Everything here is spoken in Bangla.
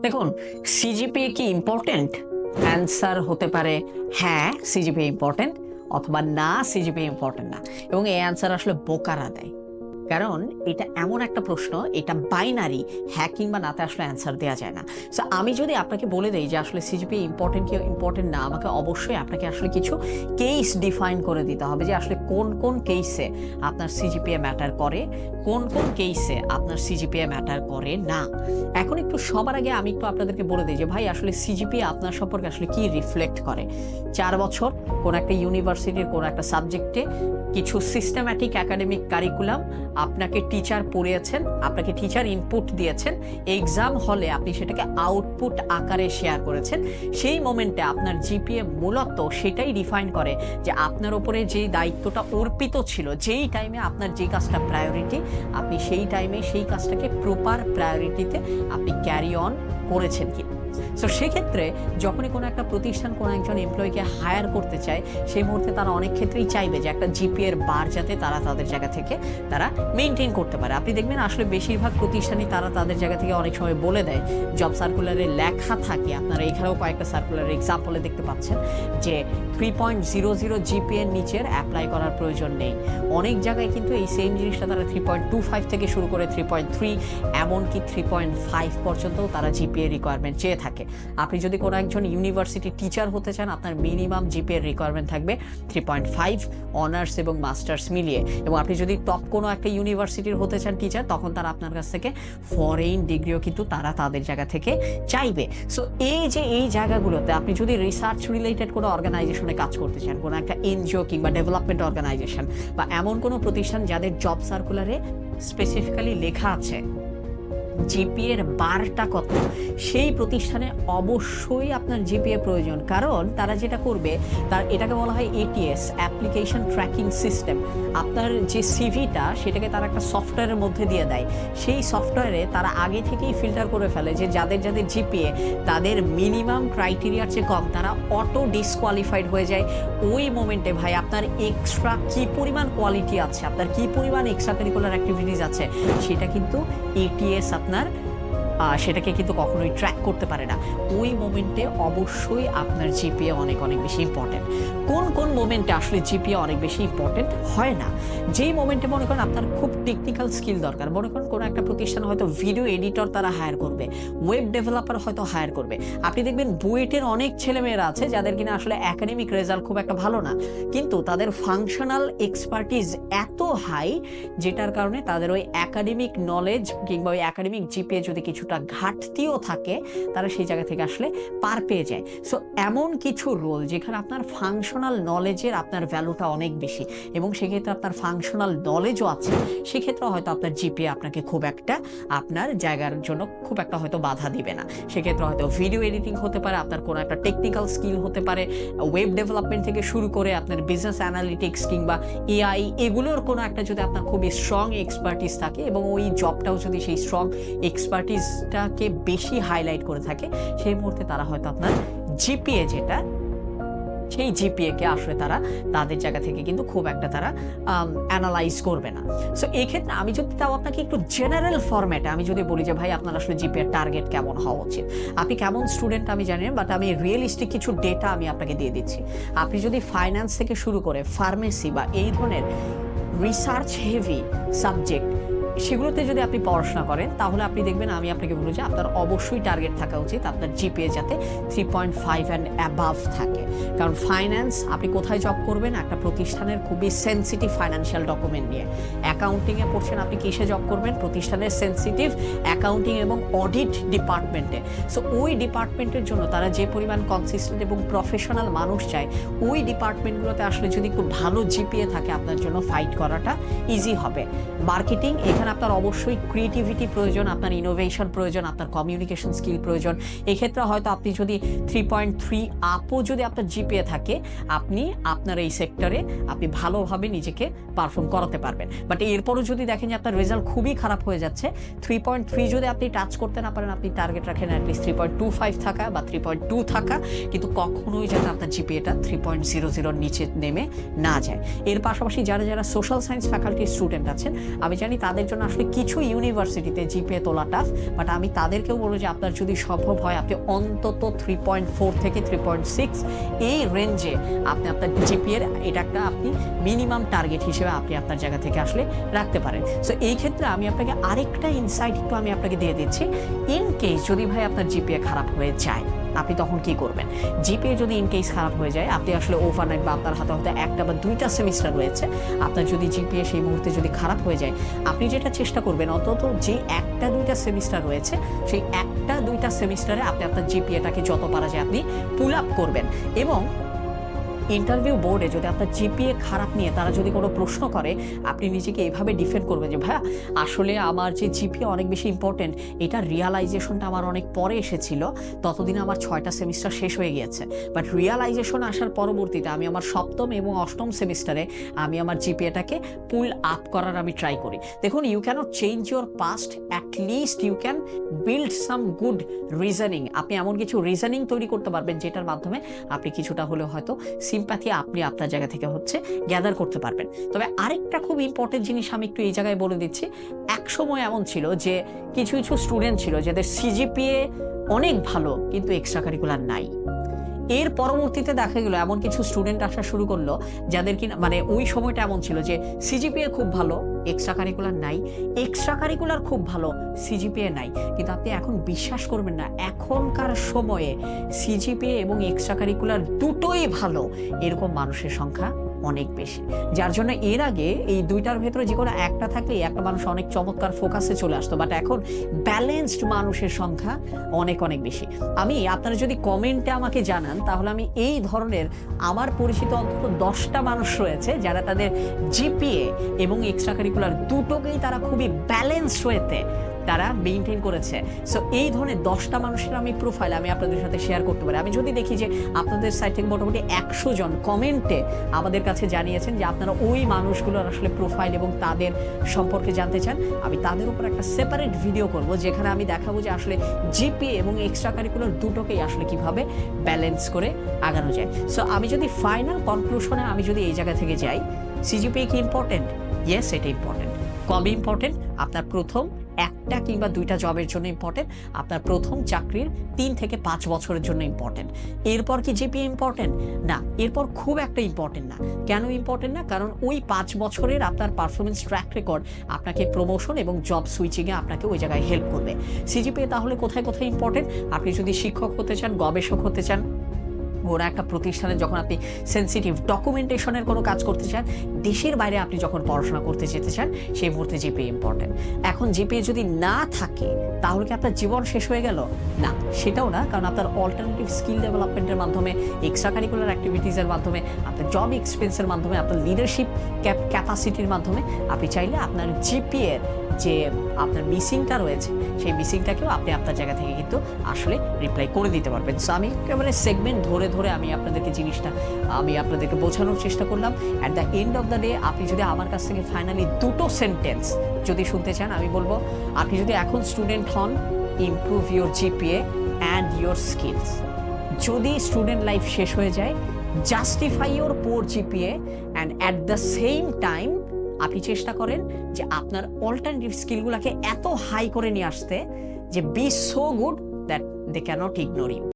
দেখুন, সিজিপিএ কি ইম্পর্টেন্ট? অ্যান্সার হতে পারে হ্যাঁ, সিজিপিএ ইম্পর্টেন্ট, অথবা না, সিজিপিএ ইম্পর্টেন্ট না। এবং এই অ্যান্সার আসলে বোকারা দেয়। কারণ এটা এমন একটা প্রশ্ন, এটা বাইনারি, হ্যাঁ কিংবা নাতে আসলে অ্যান্সার দেওয়া যায় না। সো আমি যদি আপনাকে বলে দেই যে আসলে সিজিপিএ ইম্পর্টেন্ট কি ইম্পর্টেন্ট না, আমাকে অবশ্যই আপনাকে আসলে কিছু কেস ডিফাইন করে দিতে হবে যে আসলে কোন কোন কেসে আপনার সিজিপিএ ম্যাটার করে, কোন কোন কেসে আপনার সিজিপিএ ম্যাটার করে না। এখন একটু সবার আগে আমি একটু আপনাদেরকে বলে দিই যে ভাই আসলে সিজিপিএ আপনার সম্পর্কে আসলে কি রিফ্লেক্ট করে। 4 বছর কোন একটা ইউনিভার্সিটির কোন একটা সাবজেক্টে কিছু সিস্টেম্যাটিক একাডেমিক কারিকুলাম আপনাকে টিচার পড়িয়েছেন, আপনাকে টিচার ইনপুট দিয়েছেন, এক্সাম হলে আপনি সেটাকে আউটপুট আকারে শেয়ার করেছেন। সেই মোমেন্টে আপনার জিপিএ মূলত সেটাই ডিফাইন করে যে আপনার উপরে যেই দায়িত্বটা অর্পিত ছিল, যেই টাইমে আপনার যে কাজটা প্রায়োরিটি, আপনি সেই টাইমে সেই কাজটাকে প্রপার প্রায়োরিটিতে আপনি ক্যারি অন করেছেন কি। সো সেক্ষেত্রে যখনই কোনো একটা প্রতিষ্ঠান কোনো একজন এমপ্লয়িকে হায়ার করতে চায়, সেই মুহূর্তে তারা অনেক ক্ষেত্রেই চাইবে যে একটা জিপিএর বার যাতে তারা তাদের জায়গা থেকে তারা মেনটেন করতে পারে। আপনি দেখবেন আসলে বেশিরভাগ প্রতিষ্ঠানই তারা তাদের জায়গা থেকে অনেক সময় বলে দেয়, জব সার্কুলারে লেখা থাকে, আপনারা এখানেও কয়েকটা সার্কুলার এক্সাম্পলে দেখতে পাচ্ছেন যে 3.00 জিপিএর নিচের অ্যাপ্লাই করার প্রয়োজন নেই। অনেক জায়গায় কিন্তু এই সেম জিনিসটা তারা 3.25 থেকে শুরু করে 3.3 এমনকি 3.5 পর্যন্তও তারা জিপিএ রিকোয়ারমেন্ট চেয়ে থাকে। আপনি যদি কোনো একজন ইউনিভার্সিটি টিচার হতে চান, আপনার মিনিমাম জিপিএর রিকোয়ারমেন্ট থাকবে 3.5 অনার্স এবং মাস্টার্স মিলিয়ে। এবং আপনি যদি টপ কোনো একটা ইউনিভার্সিটির হতে চান টিচার, তখন তারা আপনার কাছ থেকে ফরেন ডিগ্রিও কিন্তু তারা তাদের জায়গা থেকে চাইবে। সো এই যে এই জায়গাগুলোতে আপনি যদি রিসার্চ রিলেটেড কোনো অর্গানাইজেশনে কাজ করতে চান, কোনো একটা এনজিও কিংবা ডেভেলপমেন্ট অর্গানাইজেশন বা এমন কোনো প্রতিষ্ঠান যাদের জব সার্কুলারে স্পেসিফিক্যালি লেখা আছে জিপিএ এর বারটা কত, সেই প্রতিষ্ঠানে অবশ্যই আপনার জিপিএ প্রয়োজন। কারণ তারা যেটা করবে, তার এটাকে বলা হয় এটিএস, অ্যাপ্লিকেশন ট্র্যাকিং সিস্টেম। আপনার যে সিভিটা সেটাকে তারা একটা সফটওয়্যারের মধ্যে দিয়ে দেয়। সেই সফটওয়্যারে তারা আগে থেকেই ফিল্টার করে ফেলে যে যাদের যাদের জিপিএ তাদের মিনিমাম ক্রাইটেরিয়ার চেয়ে কম, তারা অটো ডিসকোয়ালিফাইড হয়ে যায়। ওই মোমেন্টে ভাই আপনার এক্সট্রা কি পরিমাণ কোয়ালিটি আছে, আপনার কি পরিমাণ এক্সট্রা কারিকুলার অ্যাক্টিভিটিস আছে, সেটা কিন্তু এটিএস আপনার সেটাকে কিন্তু কখনোই ট্র্যাক করতে পারে না। ওই মোমেন্টে অবশ্যই আপনার জিপিএ অনেক অনেক বেশি ইম্পর্টেন্ট। কোন কোন মোমেন্টে আসলে জিপিএ অনেক বেশি ইম্পর্টেন্ট হয় না? যেই মোমেন্টে মনে করেন আপনার খুব টেকনিক্যাল স্কিল দরকার, মনে করেন কোনো একটা প্রতিষ্ঠান হয়তো ভিডিও এডিটর তারা হায়ার করবে, ওয়েব ডেভেলপার হয়তো হায়ার করবে। আপনি দেখবেন বুয়েটের অনেক ছেলেমেয়েরা আছে যাদের কিনা আসলে একাডেমিক রেজাল্ট খুব একটা ভালো না, কিন্তু তাদের ফাংশনাল এক্সপার্টিস এত হাই, যেটার কারণে তাদের ওই একাডেমিক নলেজ কিংবা ওই একাডেমিক জিপিএ যদি কিছুটা ঘাটতিও থাকে, তারা সেই জায়গা থেকে আসলে পার পেয়ে যায়। সো এমন কিছু রোল যেখানে আপনার ফাংশনাল নলেজের আপনার ভ্যালুটা অনেক বেশি এবং সেক্ষেত্রে আপনার ফাংশনাল নলেজও আছে, সেক্ষেত্রে হয়তো আপনার জিপিএ আপনাকে খুব একটা আপনার জায়গার জন্য খুব একটা হয়তো বাধা দিবে না। সেক্ষেত্রে হয়তো ভিডিও এডিটিং হতে পারে, আপনার কোনো একটা টেকনিক্যাল স্কিল হতে পারে, ওয়েব ডেভেলপমেন্ট থেকে শুরু করে আপনার বিজনেস অ্যানালিটিক্স কিংবা এআই, এগুলোর কোনো একটা যদি আপনার খুবই স্ট্রং এক্সপার্টিস থাকে এবং ওই জবটাও যদি সেই স্ট্রং এক্সপার্টিসটাকে বেশি হাইলাইট করে থাকে, সেই মুহূর্তে তারা হয়তো আপনার জিপিএ যেটা, সেই জিপিএকে আসলে তারা তাদের জায়গা থেকে কিন্তু খুব একটা তারা অ্যানালাইজ করবে না। সো এই ক্ষেত্রে আমি যদি তাও আপনাকে একটু জেনারেল ফরম্যাটে আমি যদি বলি যে ভাই আপনার আসলে জিপিএর টার্গেট কেমন হওয়া উচিত, আপনি কেমন স্টুডেন্ট আমি জানি না, বাট আমি রিয়েলিস্টিক কিছু ডেটা আমি আপনাকে দিয়ে দিচ্ছি। আপনি যদি ফাইন্যান্স থেকে শুরু করে ফার্মেসি বা এই ধরনের রিসার্চ হেভি সাবজেক্ট সেগুলোতে যদি আপনি পড়াশোনা করেন, তাহলে আপনি দেখবেন আমি আপনাকে বলবো যে আপনার অবশ্যই টার্গেট থাকা উচিত আপনার জিপিএ যাতে 3.5 অ্যান্ড অ্যাবাভ থাকে। কারণ ফাইন্যান্স, আপনি কোথায় জব করবেন? একটা প্রতিষ্ঠানের খুবই সেন্সিটিভ ফাইন্যান্সিয়াল ডকুমেন্ট নিয়ে। অ্যাকাউন্টিংয়ে পড়ছেন, আপনি কিসে জব করবেন? প্রতিষ্ঠানের সেন্সিটিভ অ্যাকাউন্টিং এবং অডিট ডিপার্টমেন্টে। সো ওই ডিপার্টমেন্টের জন্য তারা যে পরিমাণ কনসিস্টেন্ট এবং প্রফেশনাল মানুষ চায়, ওই ডিপার্টমেন্টগুলোতে আসলে যদি খুব ভালো জিপিএ থাকে, আপনার জন্য ফাইট করাটা ইজি হবে। মার্কেটিং, এখানে আপনার অবশ্যই ক্রিয়েটিভিটি প্রয়োজন, আপনার ইনোভেশন প্রয়োজন, আপনার কমিউনিকেশন স্কিল প্রয়োজন। এক্ষেত্রে হয়তো আপনি যদি 3.3 আপও যদি আপনার জিপিএ থাকে, আপনি আপনার এই সেক্টরে আপনি ভালোভাবে নিজেকে পারফর্ম করাতে পারবেন। বাট এরপরও যদি দেখেন যে আপনার রেজাল্ট খুবই খারাপ হয়ে যাচ্ছে, 3.3 যদি আপনি টাচ করতে না পারেন, আপনি টার্গেট রাখেন অ্যাটলিস্ট 3.25 থাকা বা 3.2 থাকা, কিন্তু কখনোই যাতে আপনার জিপিএটা 3.00 নিচে নেমে না যায়। এর পাশাপাশি যারা যারা সোশ্যাল সায়েন্স ফ্যাকাল্টির স্টুডেন্ট আছেন, আমি জানি তাদের জন্য জন্য আসলে কিছু ইউনিভার্সিটিতে জিপিএ তোলা টাফ, বাট আমি তাদেরকেও বলবো যে আপনার যদি সম্ভব হয় আপনি অন্তত 3.4 থেকে 3.6 এই রেঞ্জে আপনি আপনার জিপিএর এটা একটা আপনি মিনিমাম টার্গেট হিসেবে আপনি আপনার জায়গা থেকে আসলে রাখতে পারেন। সো এই ক্ষেত্রে আমি আপনাকে আরেকটা ইনসাইট একটু আমি আপনাকে দিয়ে দিচ্ছি। ইন কেস যদি ভাই আপনার জিপিএ খারাপ হয়ে যায়, আপনি তখন কি করবেন? জিপিএ যদি ইন কেস খারাপ হয়ে যায়, আপনি আসলে ওভারনাইট বা আপনার হাতে হয়তো একটা বা দুইটা সেমিস্টার রয়েছে, আপনার যদি জিপিএ সেই মুহূর্তে যদি খারাপ হয়ে যায়, আপনি যেটা চেষ্টা করবেন অন্তত যে একটা দুইটা সেমিস্টার রয়েছে সেই একটা দুইটা সেমিস্টারে আপনি আপনার জিপিএটাকে যত পারা যায় আপনি পুল আপ করবেন। এবং ইন্টারভিউ বোর্ডে যদি আপনার জিপিএ খারাপ নিয়ে তারা যদি কোনো প্রশ্ন করে, আপনি নিজেকে এভাবে ডিফেন্ড করবেন যে ভাইয়া আসলে আমার যে জিপিএ অনেক বেশি ইম্পর্টেন্ট, এটা রিয়ালাইজেশনটা আমার অনেক পরে এসেছিল, ততদিনে আমার 6টা সেমিস্টার শেষ হয়ে গিয়েছে, বাট রিয়ালাইজেশন আসার পরবর্তীতে আমি আমার 7ম এবং 8ম সেমিস্টারে আমি আমার জিপিএটাকে পুল আপ করার আমি ট্রাই করি। দেখুন, you can't change your past, at least you can build some good reasoning. আপনি এমন কিছু রিজনিং তৈরি করতে পারবেন যেটার মাধ্যমে আপনি কিছুটা হলেও হয়তো সিম্প্যাথি আপনি আপনার জায়গা থেকে গ্যাদার করতে পারবেন। তবে আরেকটা খুব ইম্পর্টেন্ট জিনিস আমি একটু এই জায়গায় বলে দিচ্ছি। এক সময় এমন ছিল যে কিছু কিছু স্টুডেন্ট ছিল যাদের সিজিপিএ অনেক ভালো কিন্তু এক্সট্রা কারিকুলার নাই। এর পরবর্তীতে দেখা গেল এমন কিছু স্টুডেন্ট আসা শুরু করলো যাদের কি মানে ওই সময়টা এমন ছিল যে সিজিপিএ খুব ভালো, এক্সট্রা কারিকুলার নাই, এক্সট্রা কারিকুলার খুব ভালো, সিজিপিএ নাই। কিন্তু আপনি এখন বিশ্বাস করবেন না, এখনকার সময়ে সিজিপিএ এবং এক্সট্রা কারিকুলার দুটোই ভালো এরকম মানুষের সংখ্যা অনেক বেশি। যার জন্য এর আগে এই দুইটার ভেতরে যে কোনো একটা থাকলেই একটা মানুষ অনেক চমৎকার ফোকাসে চলে আসতো, বাট এখন ব্যালেন্সড মানুষের সংখ্যা অনেক অনেক বেশি। আমি আপনারা যদি কমেন্টে আমাকে জানান, তাহলে আমি এই ধরনের আমার পরিচিত অন্তত 10টা মানুষ রয়েছে যারা তাদের জিপিএ এবং এক্সট্রা কারিকুলার দুটোকেই তারা খুবই ব্যালেন্সড ওয়েতে তারা মেইনটেইন করেছে। সো এই ধরনের 10টা মানুষের আমি প্রোফাইল আমি আপনাদের সাথে শেয়ার করতে পারি। আমি যদি দেখি যে আপনাদের সাইট থেকে মোটামুটি 100 জন কমেন্টে আমাদের কাছে জানিয়েছেন যে আপনারা ওই মানুষগুলোর আসলে প্রোফাইল এবং তাদের সম্পর্কে জানতে চান, আমি তাদের উপর একটা সেপারেট ভিডিও করব যেখানে আমি দেখাবো যে আসলে জিপিএ এবং এক্সট্রা কারিকুলার দুটোকেই আসলে কিভাবে ব্যালেন্স করে আগানো যায়। সো আমি যদি ফাইনাল কনক্লুশনে আমি যদি এই জায়গা থেকে যাই, সিজিপিএ কি ইম্পর্টেন্ট? ইয়েস, এটা ইম্পর্টেন্ট। কবে ইম্পর্টেন্ট? আপনার প্রথম একটা কিংবা দুইটা জবের জন্য ইম্পর্টেন্ট, আপনার প্রথম চাকরির 3 থেকে 5 বছরের জন্য ইম্পর্টেন্ট। এরপর কি জিপিএ ইম্পর্টেন্ট? না, এরপর খুব একটা ইম্পর্টেন্ট না। কেন ইম্পর্টেন্ট না? কারণ ওই 5 বছরের আপনার পারফরমেন্স ট্র্যাক রেকর্ড আপনাকে প্রমোশন এবং জব সুইচিংয়ে আপনাকে ওই জায়গায় হেল্প করবে। সিজিপিএ তাহলে কোথায় কোথায় ইম্পর্টেন্ট? আপনি যদি শিক্ষক হতে চান, গবেষক হতে চান, ওরা একটা প্রতিষ্ঠানে যখন আপনি সেন্সিটিভ ডকুমেন্টেশনের কোনো কাজ করতে চান, দেশের বাইরে আপনি যখন পড়াশোনা করতে যেতে চান, সেই মুহূর্তে জিপিএ ইম্পর্টেন্ট। এখন জিপিএ যদি না থাকে তাহলে কি আপনার জীবন শেষ হয়ে গেল? না, সেটাও না, কারণ আপনার অল্টারনেটিভ স্কিল ডেভেলপমেন্টের মাধ্যমে, এক্সট্রা কারিকুলার অ্যাক্টিভিটিসের মাধ্যমে, আপনার জব এক্সপিরিয়েন্সের মাধ্যমে, আপনার লিডারশিপ ক্যাপাসিটির মাধ্যমে আপনি চাইলে আপনার জিপিএর যে আপনার মিসিংটা রয়েছে সেই মিসিংটাকেও আপনি আপনার জায়গা থেকে কিন্তু আসলে রিপ্লাই করে দিতে পারবেন। সো আমি একেবারে সেগমেন্ট ধরে ধরে আমি আপনাদেরকে জিনিসটা আমি আপনাদেরকে বোঝানোর চেষ্টা করলাম। At the end of the day আপনি যদি আমার কাছ থেকে ফাইনালি দুটো সেন্টেন্স যদি শুনতে চান, আমি বলবো আপনি যদি এখন স্টুডেন্ট হন, improve your GPA and your skills. যদি স্টুডেন্ট লাইফ শেষ হয়ে যায়, justify your poor GPA and at the same time আপনি চেষ্টা করেন যে আপনার অল্টারনেটিভ স্কিলগুলোকে এত হাই করে নিয়ে আসতে যে be so good that they can't ignore you.